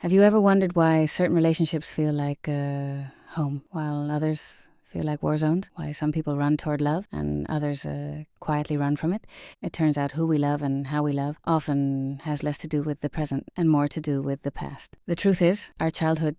Have you ever wondered why certain relationships feel like home, while others feel like war zones? Why some people run toward love and others quietly run from it? It turns out who we love and how we love often has less to do with the present and more to do with the past. The truth is, our childhood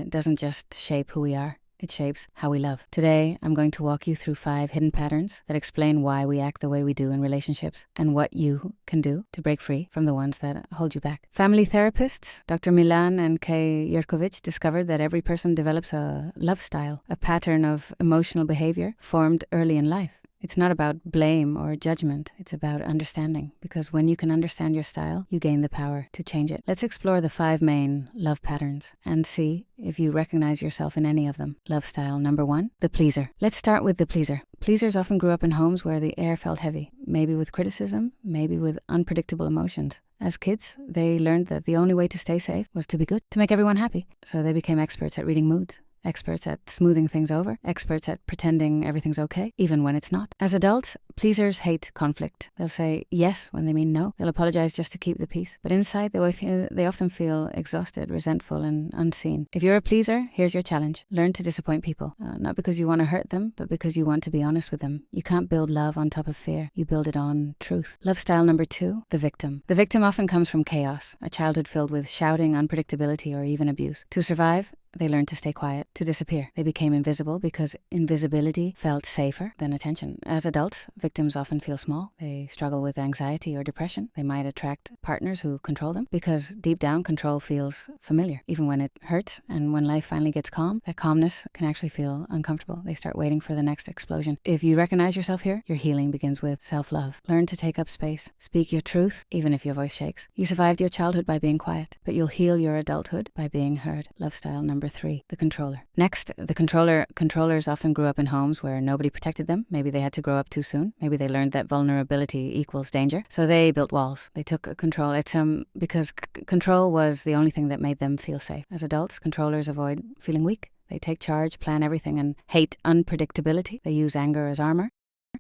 doesn't just shape who we are. It shapes how we love. Today, I'm going to walk you through 5 hidden patterns that explain why we act the way we do in relationships and what you can do to break free from the ones that hold you back. Family therapists Dr. Milan and Kay Yerkovich discovered that every person develops a love style, a pattern of emotional behavior formed early in life. It's not about blame or judgment, it's about understanding. Because when you can understand your style, you gain the power to change it. Let's explore the 5 main love patterns and see if you recognize yourself in any of them. Love style number 1, the pleaser. Let's start with the pleaser. Pleasers often grew up in homes where the air felt heavy, maybe with criticism, maybe with unpredictable emotions. As kids, they learned that the only way to stay safe was to be good, to make everyone happy. So they became experts at reading moods. Experts at smoothing things over, experts at pretending everything's okay, even when it's not. As adults, pleasers hate conflict. They'll say yes when they mean no. They'll apologize just to keep the peace. But inside, they often feel exhausted, resentful, and unseen. If you're a pleaser, here's your challenge. Learn to disappoint people. Not because you want to hurt them, but because you want to be honest with them. You can't build love on top of fear. You build it on truth. Love style number 2, the victim. The victim often comes from chaos, a childhood filled with shouting, unpredictability, or even abuse. To survive, they learned to stay quiet, to disappear. They became invisible because invisibility felt safer than attention. As adults, victims often feel small. They struggle with anxiety or depression. They might attract partners who control them because deep down control feels familiar. Even when it hurts and when life finally gets calm, that calmness can actually feel uncomfortable. They start waiting for the next explosion. If you recognize yourself here, your healing begins with self-love. Learn to take up space. Speak your truth, even if your voice shakes. You survived your childhood by being quiet, but you'll heal your adulthood by being heard. Love style number 3, the controller. Next, the controller. Controllers often grew up in homes where nobody protected them. Maybe they had to grow up too soon. Maybe they learned that vulnerability equals danger. So they built walls. They took control. It's because control was the only thing that made them feel safe. As adults, controllers avoid feeling weak. They take charge, plan everything, and hate unpredictability. They use anger as armor.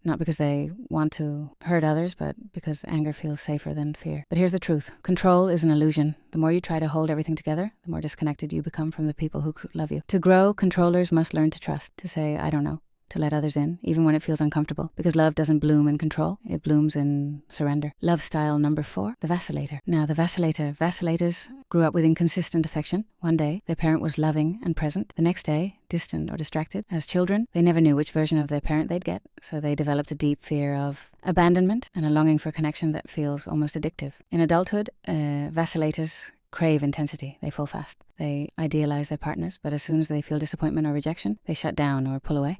Not because they want to hurt others, but because anger feels safer than fear. But here's the truth. Control is an illusion. The more you try to hold everything together, the more disconnected you become from the people who love you. To grow, controllers must learn to trust, to say, I don't know, to let others in, even when it feels uncomfortable. Because love doesn't bloom in control, it blooms in surrender. Love style number 4, the vacillator. Now, the vacillators grew up with inconsistent affection. One day, their parent was loving and present. The next day, distant or distracted. As children, they never knew which version of their parent they'd get, so they developed a deep fear of abandonment and a longing for connection that feels almost addictive. In adulthood, vacillators crave intensity. They fall fast. They idealize their partners, but as soon as they feel disappointment or rejection, they shut down or pull away.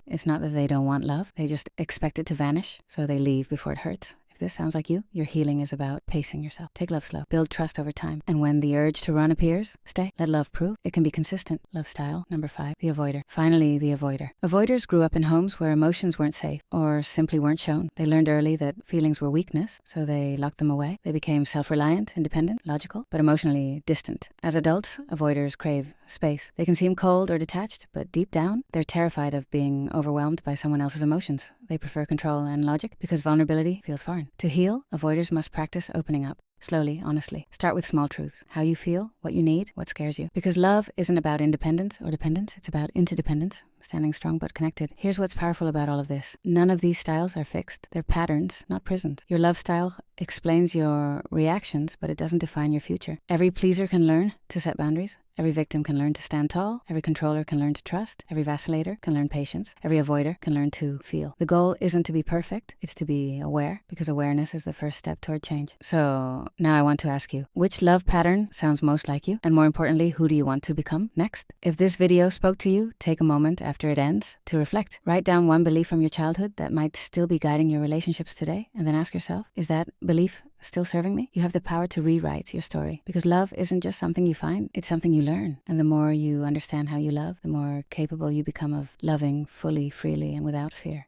It's not that they don't want love, they just expect it to vanish, so they leave before it hurts. If this sounds like you, your healing is about pacing yourself. Take love slow. Build trust over time. And when the urge to run appears, stay. Let love prove it can be consistent. Love style number 5, the avoider. Finally, the avoider. Avoiders grew up in homes where emotions weren't safe or simply weren't shown. They learned early that feelings were weakness, so they locked them away. They became self-reliant, independent, logical, but emotionally distant. As adults, avoiders crave space. They can seem cold or detached, but deep down, they're terrified of being overwhelmed by someone else's emotions. They prefer control and logic because vulnerability feels foreign. To heal, avoiders must practice opening up. Slowly, honestly. Start with small truths. How you feel, what you need, what scares you. Because love isn't about independence or dependence, it's about interdependence. Standing strong but connected. Here's what's powerful about all of this. None of these styles are fixed. They're patterns, not prisons. Your love style explains your reactions, but it doesn't define your future. Every pleaser can learn to set boundaries. Every victim can learn to stand tall. Every controller can learn to trust. Every vacillator can learn patience. Every avoider can learn to feel. The goal isn't to be perfect, it's to be aware, because awareness is the first step toward change. So now I want to ask you, which love pattern sounds most like you? And more importantly, who do you want to become next? If this video spoke to you, take a moment after it ends to reflect. Write down one belief from your childhood that might still be guiding your relationships today, and then ask yourself, is that belief still serving me? You have the power to rewrite your story, because love isn't just something you find, it's something you learn. And the more you understand how you love, the more capable you become of loving fully, freely, and without fear.